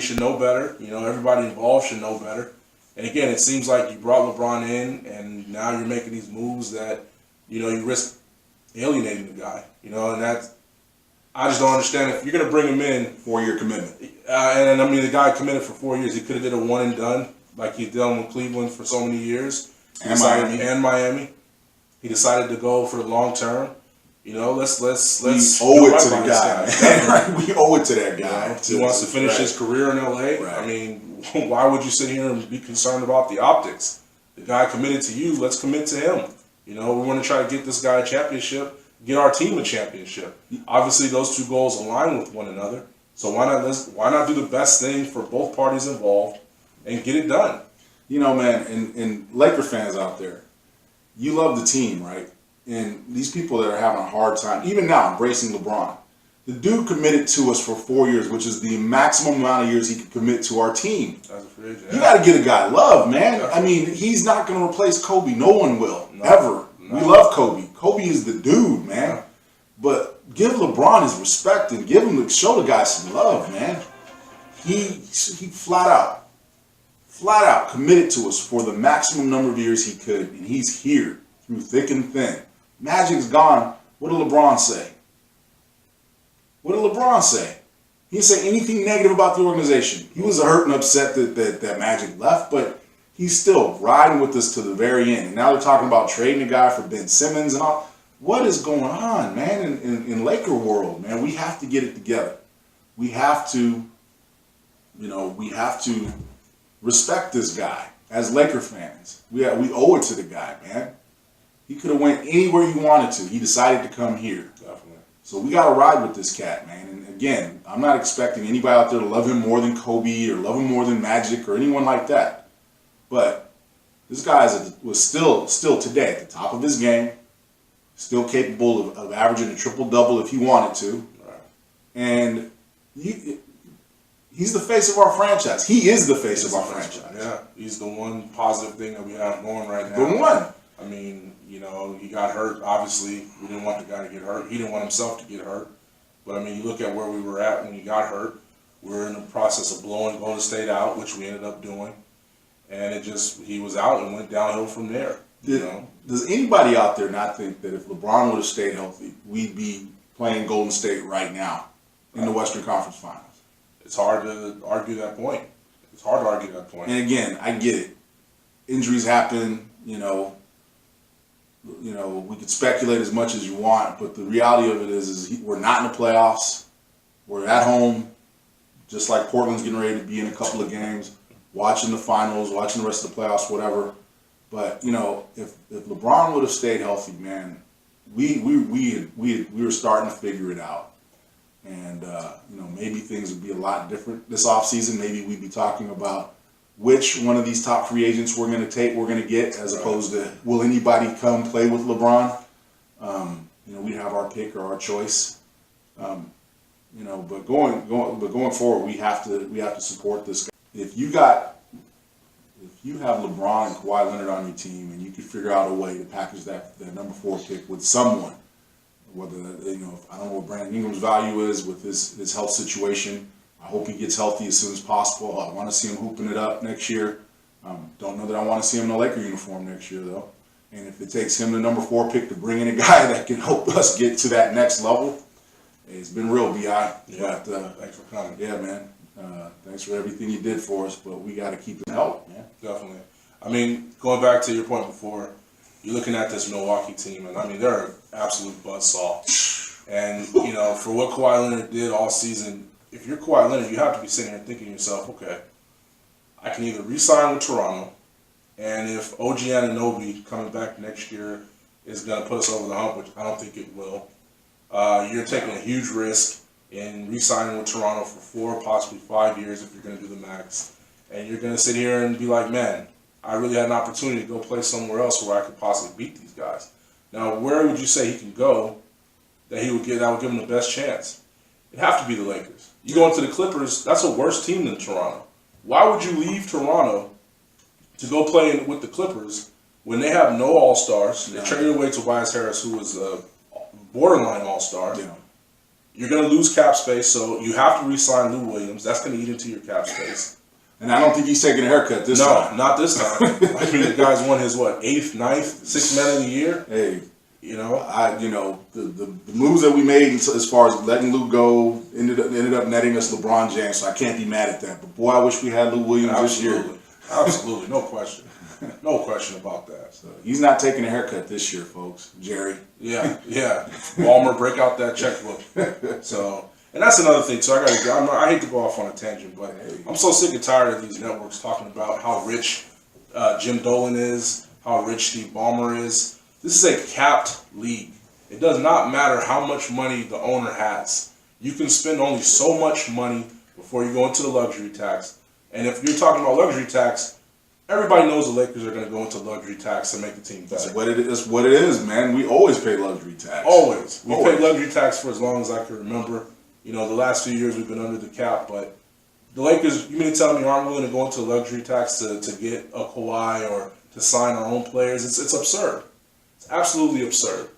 Should know better. You know, everybody involved should know better. And again, it seems like you brought LeBron in, and now you're making these moves that, you know, you risk alienating the guy. You know, and that's, I just don't understand if you're going to bring him in. 4-year commitment. And I mean, the guy committed for 4 years. He could have did a one and done like he'd done with Cleveland for so many years. And Miami. He decided to go for the long term. You know, let's we owe it to the guy. Right? We owe it to that guy. You know, he wants to finish his career in LA. Right. I mean, why would you sit here and be concerned about the optics? The guy committed to you. Let's commit to him. You know, we want to try to get this guy a championship, get our team a championship. Obviously, those two goals align with one another. So why not do the best thing for both parties involved and get it done? You know, man, and Laker fans out there, you love the team, right? And these people that are having a hard time, even now, embracing LeBron. The dude committed to us for 4 years, which is the maximum amount of years he could commit to our team. As a free agent, you got to get a guy love, man. Definitely. I mean, he's not going to replace Kobe. No one will, ever. No. We love Kobe. Kobe is the dude, man. No. But give LeBron his respect and show the guy some love, man. He flat out committed to us for the maximum number of years he could, and he's here through thick and thin. Magic's gone. What did LeBron say? What did LeBron say? He didn't say anything negative about the organization. He was hurt and upset that Magic left, but he's still riding with us to the very end. And now they're talking about trading a guy for Ben Simmons and all. What is going on, man, in Laker world, man? We have to get it together. We have to, respect this guy as Laker fans. We owe it to the guy, man. He could have went anywhere he wanted to. He decided to come here. Definitely. So we got to ride with this cat, man. And again, I'm not expecting anybody out there to love him more than Kobe or love him more than Magic or anyone like that. But this guy was still today at the top of his game, still capable of averaging a triple-double if he wanted to. Right. And he's the face of our franchise. He is the face of our franchise. Yeah, he's the one positive thing that we have going right now. The one. I mean, you know, he got hurt. Obviously, we didn't want the guy to get hurt. He didn't want himself to get hurt. But, I mean, you look at where we were at when he got hurt. We're in the process of blowing Golden State out, which we ended up doing. And he was out and went downhill from there. Does anybody out there not think that if LeBron would have stayed healthy, we'd be playing Golden State right now in the Western Conference Finals? It's hard to argue that point. And again, I get it. Injuries happen, we could speculate as much as you want, but the reality of it is we're not in the playoffs. We're at home, just like Portland's getting ready to be in a couple of games, watching the finals, watching the rest of the playoffs, whatever. But if LeBron would have stayed healthy, man, we were starting to figure it out, and maybe things would be a lot different this offseason. Maybe we'd be talking about which one of these top free agents we're going to get, as opposed to will anybody come play with LeBron? We have our pick or our choice. But going forward, we have to support this guy. If you have LeBron and Kawhi Leonard on your team, and you could figure out a way to package that number 4 pick with someone, whether I don't know what Brandon Ingram's value is with his health situation. I hope he gets healthy as soon as possible. I want to see him hooping it up next year. Don't know that I want to see him in a Laker uniform next year, though. And if it takes him the number 4 pick to bring in a guy that can help us get to that next level, it's been real, B.I. Yeah, thanks for coming. Yeah, man. Thanks for everything you did for us, but we got to keep it help, man. Definitely. I mean, going back to your point before, you're looking at this Milwaukee team, and I mean, they're an absolute buzzsaw. And, for what Kawhi Leonard did all season, if you're Kawhi Leonard, you have to be sitting here thinking to yourself, okay, I can either re-sign with Toronto, and if OG Anunoby coming back next year is going to put us over the hump, which I don't think it will, you're taking a huge risk in re-signing with Toronto for 4, possibly 5 years if you're going to do the max. And you're going to sit here and be like, man, I really had an opportunity to go play somewhere else where I could possibly beat these guys. Now, where would you say he can go that would give him the best chance? It'd have to be the Lakers. You go into the Clippers, that's a worse team than Toronto. Why would you leave Toronto to go play with the Clippers when they have no All-Stars? They traded away Tobias Harris, who was a borderline All-Star. Yeah. You're going to lose cap space, so you have to re-sign Lou Williams. That's going to eat into your cap space. And I don't think he's taking a haircut this time. No, not this time. I mean, the guy's won his, 8th, 9th, 6th man of the year? Hey. The moves that we made as far as letting Lou go ended up netting us LeBron James, so I can't be mad at that. But boy, I wish we had Lou Williams this year. Absolutely, no question. No question about that. So he's not taking a haircut this year, folks. Jerry. Yeah. Walmart, break out that checkbook. So, and that's another thing. So I hate to go off on a tangent, but I'm so sick and tired of these networks talking about how rich Jim Dolan is, how rich Steve Ballmer is. This is a capped league. It does not matter how much money the owner has. You can spend only so much money before you go into the luxury tax. And if you're talking about luxury tax, everybody knows the Lakers are going to go into luxury tax to make the team better. That's what it is, man. We always pay luxury tax. Always. We paid luxury tax for as long as I can remember. The last few years we've been under the cap, but the Lakers, you mean to tell me, aren't willing to go into luxury tax to get a Kawhi or to sign our own players? It's absurd. It's absolutely absurd.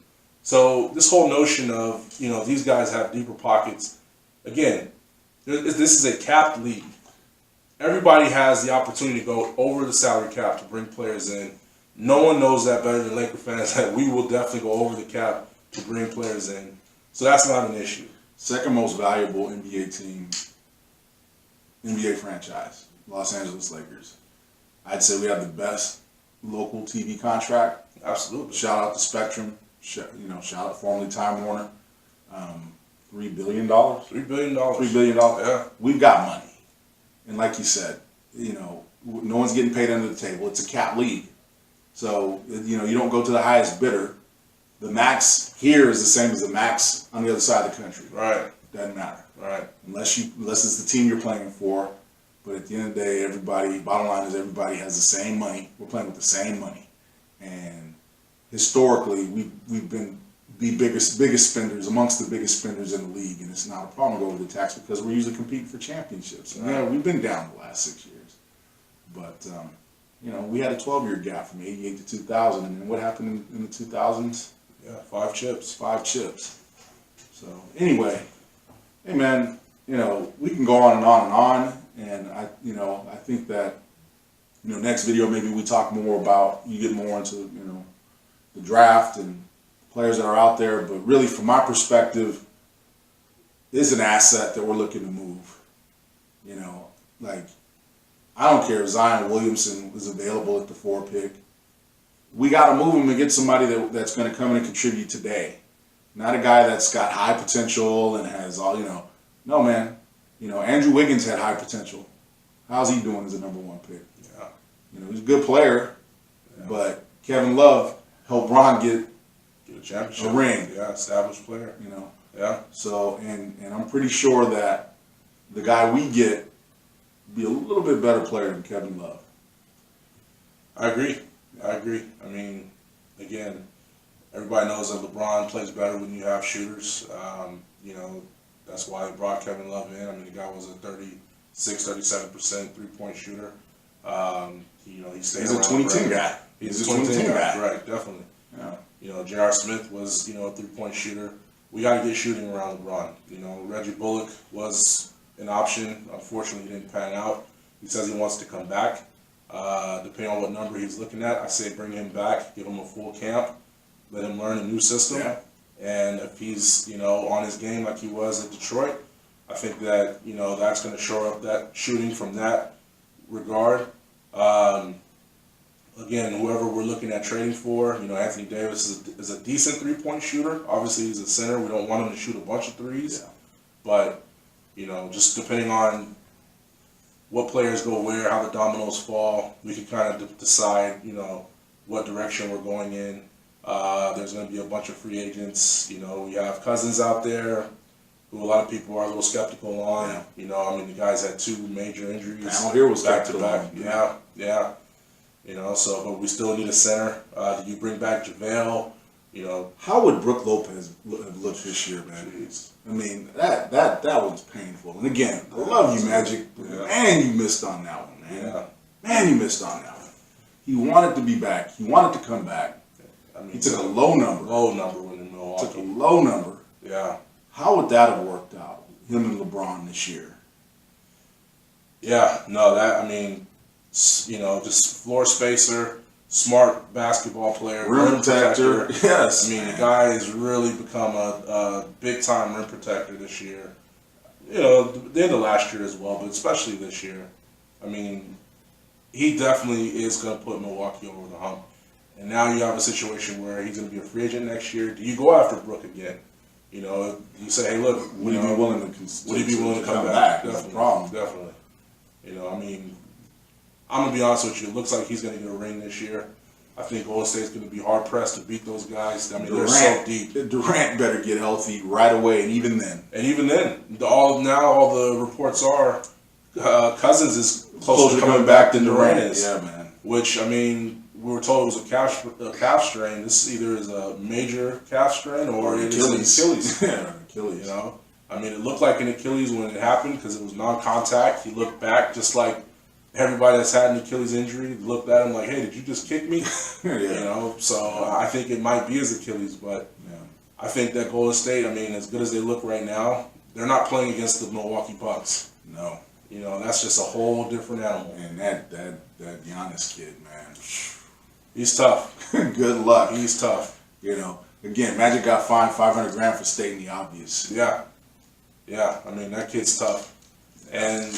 So this whole notion of, these guys have deeper pockets, again, this is a capped league. Everybody has the opportunity to go over the salary cap to bring players in. No one knows that better than Laker fans, that we will definitely go over the cap to bring players in. So that's not an issue. Second most valuable NBA team, NBA franchise, Los Angeles Lakers. I'd say we have the best local TV contract. Absolutely. Shout out to Spectrum. Shout out formerly Time Warner. $3 billion. $3 billion. $3 billion. Yeah. We've got money. And like you said, no one's getting paid under the table. It's a cap league. So, you don't go to the highest bidder. The max here is the same as the max on the other side of the country. Right. Doesn't matter. Right. Unless it's the team you're playing for. But at the end of the day, bottom line is everybody has the same money. We're playing with the same money. And historically, we've been the biggest spenders, amongst the biggest spenders in the league, and it's not a problem to go over the tax because we're usually competing for championships. And, we've been down the last 6 years. But, we had a 12-year gap from 88 to 2000, and then what happened in the 2000s? Yeah, 5 chips. 5 chips. So, anyway, hey, man, we can go on and on and on, and I think that, next video maybe we talk more about, you get more into, the draft and players that are out there, but really from my perspective, it's an asset that we're looking to move. I don't care if Zion Williamson is available at the 4 pick. We got to move him and get somebody that's going to come in and contribute today. Not a guy that's got high potential and has all, No, man. Andrew Wiggins had high potential. How's he doing as a number 1 pick? Yeah. He's a good player, but Kevin Love helped Bron get a championship, a ring. Yeah, established player. Yeah. So, and I'm pretty sure that the guy we get be a little bit better player than Kevin Love. I agree. I mean, again, everybody knows that LeBron plays better when you have shooters. That's why they brought Kevin Love in. I mean, the guy was a 37% three-point shooter. He stays He's a 2010 guy. He's a 2010 guy. Right, definitely. Yeah. J.R. Smith was, a three-point shooter. We got to get shooting around LeBron. Reggie Bullock was an option. Unfortunately, he didn't pan out. He says he wants to come back. Depending on what number he's looking at, I say bring him back, give him a full camp, let him learn a new system. Yeah. And if he's, on his game like he was at Detroit, I think that, that's going to shore up that shooting from that regard. Again, whoever we're looking at trading for, Anthony Davis is a decent three-point shooter. Obviously, he's a center. We don't want him to shoot a bunch of threes. Yeah. But, just depending on what players go where, how the dominoes fall, we can kind of decide, what direction we're going in. There's going to be a bunch of free agents. We have Cousins out there. who a lot of people are a little skeptical on. Yeah. You know, I mean, the guy's had 2 major injuries Panel here was back to skeptical back. on. Yeah. You know, so but we still need a center. Do you bring back JaVale? You know, How would Brook Lopez have looked this year, man? jeez. I mean, that was painful. And again, I love you, Magic. But man, you missed on that one, man. Yeah. Man, you missed on that one. He wanted to be back. He wanted to come back. I mean, He took a low number. low number when in Milwaukee. Took a low number. Yeah. How would that have worked out? Him and LeBron this year. Yeah. No, that I mean, you know, just floor spacer, smart basketball player, Rim protector. Yes. I mean, the guy has really become a big time rim protector this year. You know, the end of last year as well, but especially this year. I mean, he definitely is going to put Milwaukee over the hump. And now you have a situation where he's going to be a free agent next year. Do you go after Brook again? You know, you say, hey, look, Would he be willing to come back? That's the problem. Definitely. You know, I mean, I'm going to be honest with you. It looks like he's going to get a ring this year. I think Golden State's going to be hard pressed to beat those guys. I mean, they're so deep. Durant better get healthy right away, and even then. And even then, all the reports are Cousins is closer to coming back than Durant is. Yeah, man. Which, I mean, we were told it was a calf strain. This either is a major calf strain or it is an Achilles. Yeah, Achilles. You know, I mean, it looked like an Achilles when it happened because it was non-contact. He looked back just like everybody that's had an Achilles injury looked at him like, "Hey, did you just kick me?" Yeah. You know, so I think it might be his Achilles, but I think that Golden State, I mean, as good as they look right now, they're not playing against the Milwaukee Bucks. No. You know, that's just a whole different animal. And that Giannis kid, man. He's tough. Good luck. He's tough. You know, again, Magic got fined $500,000 for stating the obvious. Yeah. I mean, that kid's tough. And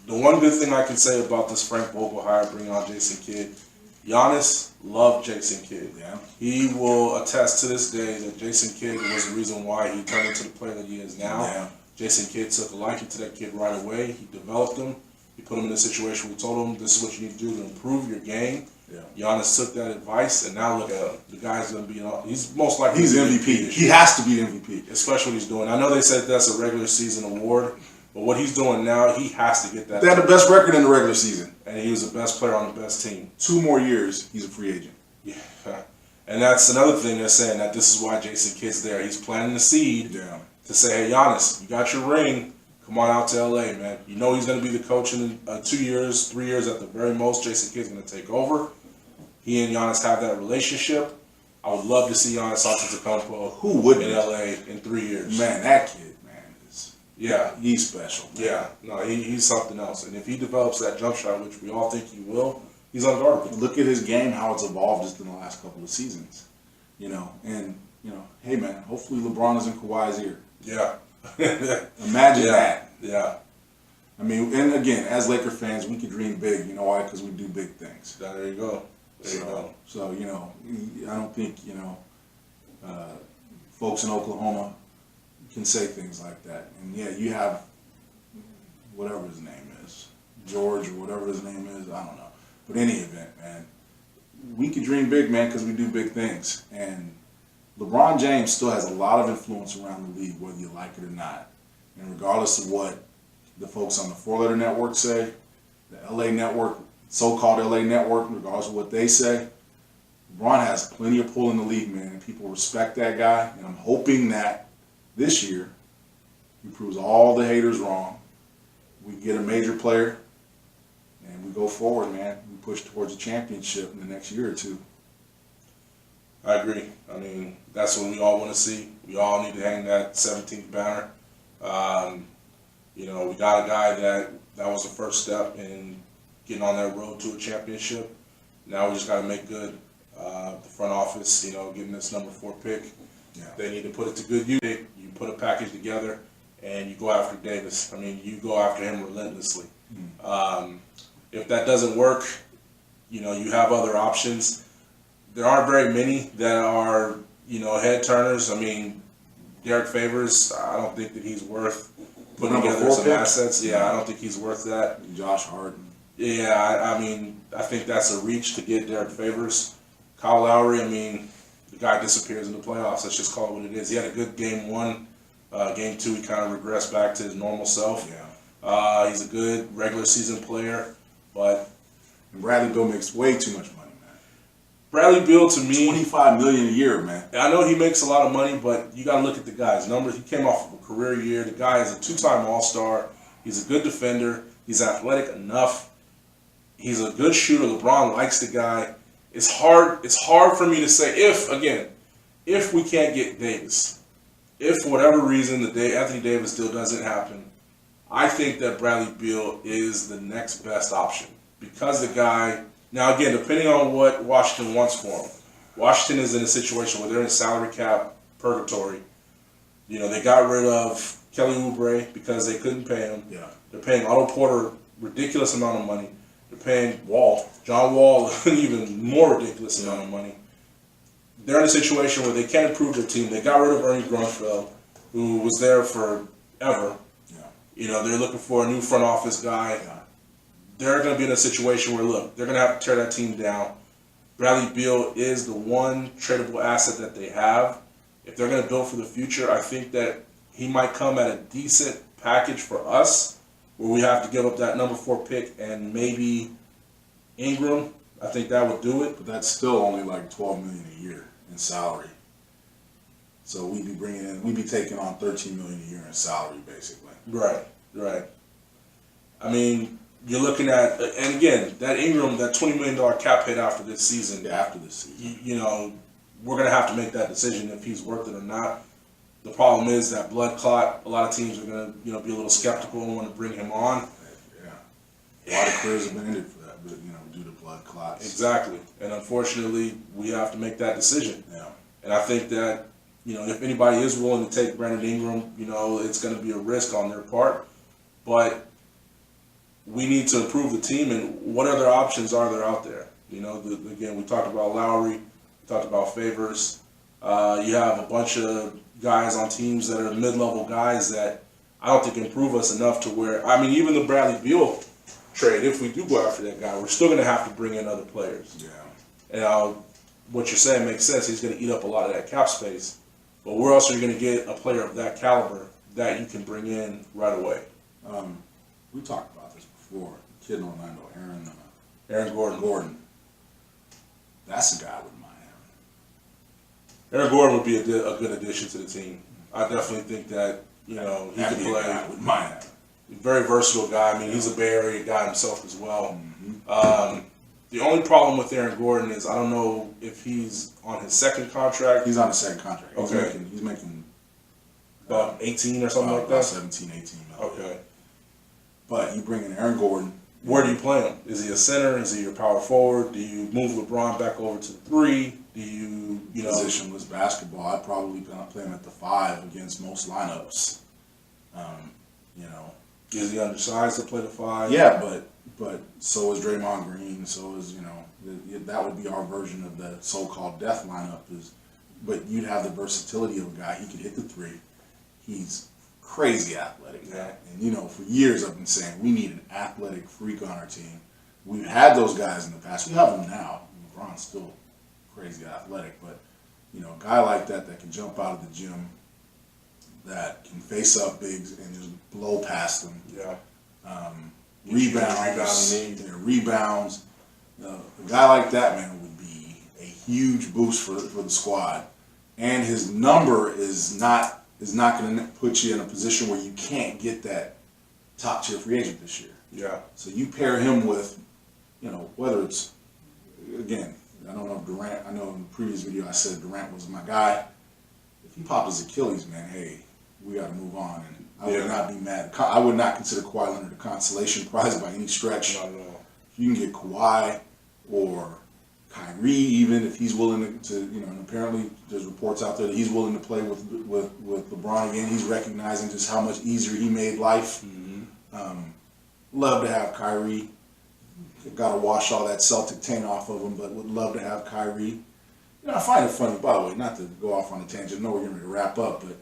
the one good thing I can say about this Frank Vogel hire, bringing on Jason Kidd, Giannis loved Jason Kidd. Yeah. He will attest to this day that Jason Kidd was the reason why he turned into the player that he is now. Yeah. Jason Kidd took a liking to that kid right away. He developed him. He put him in a situation where he told him, this is what you need to do to improve your game. Yeah. Giannis took that advice, and now look at him. The guy's going to be, he's most likely He's MVP. He has to be MVP. Especially what he's doing. I know they said that's a regular season award, but what he's doing now, he has to get that. They had the best record in the regular season. And he was the best player on the best team. 2 more years, he's a free agent. Yeah. And that's another thing they're saying, that this is why Jason Kidd's there. He's planting the seed to say, hey, Giannis, you got your ring. Come on out to LA, man. You know he's going to be the coach in 2 years, 3 years at the very most. Jason Kidd's going to take over. He and Giannis have that relationship. I would love to see Giannis Antetokounmpo in LA in 3 years. Man, that kid, man, is he's special. Man. Yeah, no, he's something else. And if he develops that jump shot, which we all think he will, he's unguardable. Look at his game, how it's evolved just in the last couple of seasons. You know, and hey, man, hopefully LeBron is in Kawhi's ear. Yeah. Imagine that. Yeah. I mean, and again, as Laker fans, we can dream big. You know why? Because we do big things. There you go. So I don't think folks in Oklahoma can say things like that. And yeah, you have whatever his name is, George or whatever his name is. I don't know. But any event, man, we can dream big, man, because we do big things. And LeBron James still has a lot of influence around the league, whether you like it or not. And regardless of what the folks on the 4-letter network say, the LA network, so-called LA network, regardless of what they say, LeBron has plenty of pull in the league, man, and people respect that guy. And I'm hoping that this year he proves all the haters wrong. We get a major player, and we go forward, man. We push towards a championship in the next year or two. I agree. I mean, that's what we all want to see. We all need to hang that 17th banner. We got a guy that was the first step in getting on that road to a championship. Now we just got to make good. The front office, getting this number 4 pick, they need to put it to good use. You put a package together, and you go after Davis. I mean, you go after him relentlessly. If that doesn't work, you have other options. There aren't very many that are, head turners. I mean, Derek Favors, I don't think that he's worth putting together some assets. Yeah, I don't think he's worth that. Josh Harden. Yeah, I mean, I think that's a reach to get Derek Favors. Kyle Lowry, I mean, the guy disappears in the playoffs. Let's just call it what it is. He had a good game 1 Game 2, he kind of regressed back to his normal self. Yeah. He's a good regular season player, but Bradley Beal makes way too much money, man. Bradley Beal, to me, $25 million a year, man. I know he makes a lot of money, but you got to look at the guy's numbers. He came off of a career year. The guy is a 2-time All-Star. He's a good defender. He's athletic enough. He's a good shooter. LeBron likes the guy. It's hard for me to say if we can't get Davis, if for whatever reason Anthony Davis deal doesn't happen, I think that Bradley Beal is the next best option because the guy. Now again, depending on what Washington wants for him, Washington is in a situation where they're in salary cap purgatory. You know, they got rid of Kelly Oubre because they couldn't pay him. Yeah. They're paying Otto Porter ridiculous amount of money. They're paying John Wall, an even more ridiculous amount of money. They're in a situation where they can't improve their team. They got rid of Ernie Grunfeld, who was there forever. Yeah. You know, they're looking for a new front office guy. Yeah. They're going to be in a situation where, look, they're going to have to tear that team down. Bradley Beal is the one tradable asset that they have. If they're going to build for the future, I think that he might come at a decent package for us, where we have to give up that number 4 pick and maybe Ingram. I think that would do it. But that's still only like $12 million a year in salary. So we'd be taking on $13 million a year in salary, basically. Right. I mean, you're looking at, and again, that Ingram, that $20 million cap hit after this season. You know, we're going to have to make that decision if he's worth it or not. The problem is that blood clot. A lot of teams are going to, be a little skeptical and want to bring him on. Yeah, a lot of careers have been ended for that, but due to blood clots. Exactly, and unfortunately, we have to make that decision. Yeah, and I think that if anybody is willing to take Brandon Ingram, it's going to be a risk on their part, but we need to improve the team. And what other options are there out there? Again, we talked about Lowry, we talked about Favors. You have a bunch of guys on teams that are mid-level guys that I don't think improve us enough to where, even the Bradley Beal trade, if we do go after that guy, we're still going to have to bring in other players. Yeah. And what you're saying makes sense. He's going to eat up a lot of that cap space. But where else are you going to get a player of that caliber that you can bring in right away? We talked about this before. The kid in Orlando, Aaron Gordon. That's a guy with my Aaron Gordon would be a good addition to the team. I definitely think that, he could play. With mine. Very versatile guy. He's a Bay Area guy himself as well. Mm-hmm. The only problem with Aaron Gordon is I don't know if he's on his second contract. He's on his second contract. Okay. He's making about 18 or something like about that? 17, 18 million. Okay. But you bring in Aaron Gordon. Where do you play him? Is he a center? Is he your power forward? Do you move LeBron back over to the 3? Do you Positionless basketball. I'd probably play him at the 5 against most lineups. Is he undersized to play the 5? Yeah, but so is Draymond Green. So is that would be our version of the so-called death lineup. But you'd have the versatility of a guy. He could hit the 3. He's crazy athletic. Yeah. And for years I've been saying we need an athletic freak on our team. We've had those guys in the past. We have them now. LeBron's still crazy athletic, but a guy like that can jump out of the gym, that can face up bigs and just blow past them. Yeah. Rebounds. A guy like that, man, would be a huge boost for the squad. And his number is not going to put you in a position where you can't get that top tier free agent this year. Yeah. So you pair him with, whether it's, again, I don't know if Durant, I know in the previous video I said Durant was my guy. If he popped his Achilles, man, hey, we got to move on. And I would not be mad. I would not consider Kawhi Leonard a consolation prize by any stretch. Not at all. If you can get Kawhi or Kyrie, even if he's willing to and apparently there's reports out there that he's willing to play with LeBron again. He's recognizing just how much easier he made life. Mm-hmm. Love to have Kyrie. Got to wash all that Celtic taint off of him, but would love to have Kyrie. I find it funny, by the way, not to go off on a tangent. I know we're going to wrap up, but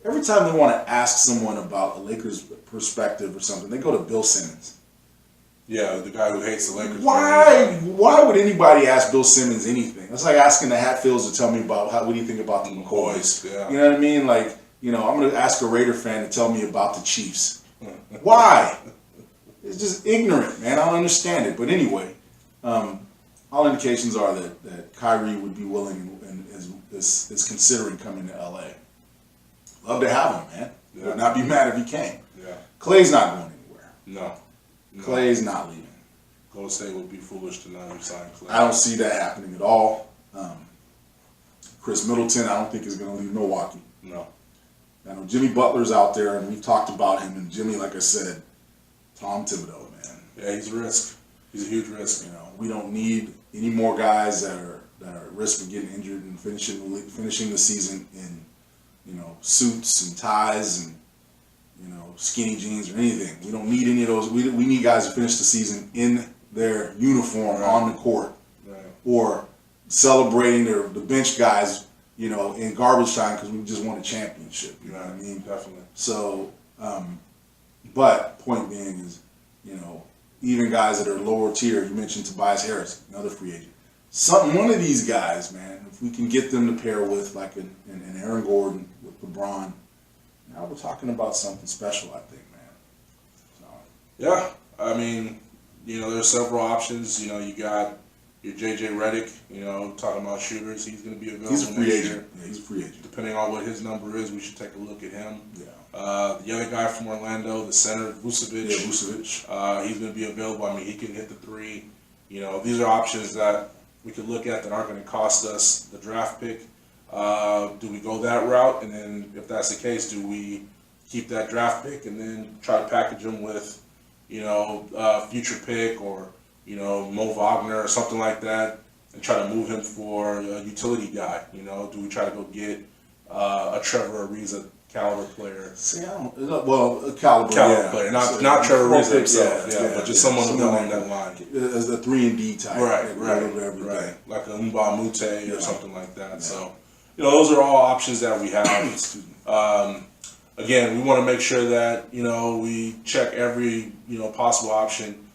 every time they want to ask someone about a Lakers perspective or something, they go to Bill Simmons. Yeah, the guy who hates the Lakers. Why would anybody ask Bill Simmons anything? It's like asking the Hatfields to tell me about what do you think about the McCoys. Yeah. You know what I mean? Like, I'm going to ask a Raider fan to tell me about the Chiefs. Why? It's just ignorant, man. I don't understand it. But anyway, all indications are that Kyrie would be willing and is considering coming to LA. Love to have him, man. Yeah. Would not be mad if he came. Yeah. Clay's not going anywhere. No. Clay's not leaving. Golden State would be foolish to not resign Clay. I don't see that happening at all. Chris Middleton, I don't think is going to leave Milwaukee. No. I know Jimmy Butler's out there, and we've talked about him. And Jimmy, like I said, Tom Thibodeau, man. Yeah, he's a risk. He's a huge risk. We don't need any more guys that are at risk of getting injured and finishing the season in suits and ties and skinny jeans or anything. We don't need any of those. We need guys to finish the season in their uniform on the court, or celebrating the bench guys, in garbage time because we just won a championship. You know what I mean? Definitely. So, but point being is, even guys that are lower tier. You mentioned Tobias Harris, another free agent. One of these guys, man, if we can get them to pair with like an Aaron Gordon with LeBron, now we're talking about something special, I think, man. So. Yeah, I mean, there's several options. You got your J.J. Redick, talking about shooters. He's going to be available. He's a free next agent. year. Yeah, he's a free agent. Depending on what his number is, we should take a look at him. Yeah. The other guy from Orlando, the center, Vucevic. Yeah, Vucevic. He's going to be available. I mean, he can hit the three. These are options that we could look at that aren't going to cost us the draft pick. Do we go that route? And then if that's the case, do we keep that draft pick and then try to package them with, future pick or, Mo Wagner or something like that and try to move him for a utility guy? Do we try to go get a Trevor Ariza caliber player? See, I don't. Well, a caliber player, not Trevor Ariza himself, but just someone along that line. As a 3-and-D type, right, like a Mba Mute or something like that. Yeah. So, those are all options that we have. Again, we want to make sure that we check every possible option.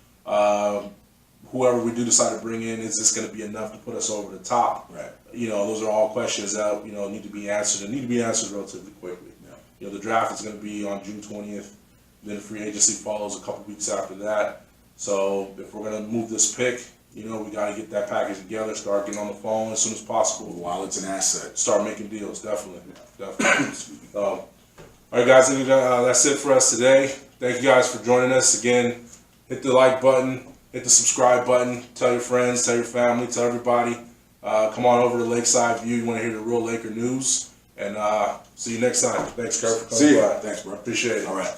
Whoever we do decide to bring in, is this going to be enough to put us over the top? Right. those are all questions that need to be answered and need to be answered relatively quickly. Yeah. The draft is going to be on June 20th. Then free agency follows a couple weeks after that. So if we're going to move this pick, we got to get that package together, start getting on the phone as soon as possible. While it's an asset. Start making deals, definitely. All right, guys, that's it for us today. Thank you guys for joining us. Again, hit the like button, hit the subscribe button, tell your friends, tell your family, tell everybody. Come on over to Lakeside View. You want to hear the real Laker news. And see you next time. Thanks, Kurt, for coming by. Thanks, bro. Appreciate it. All right.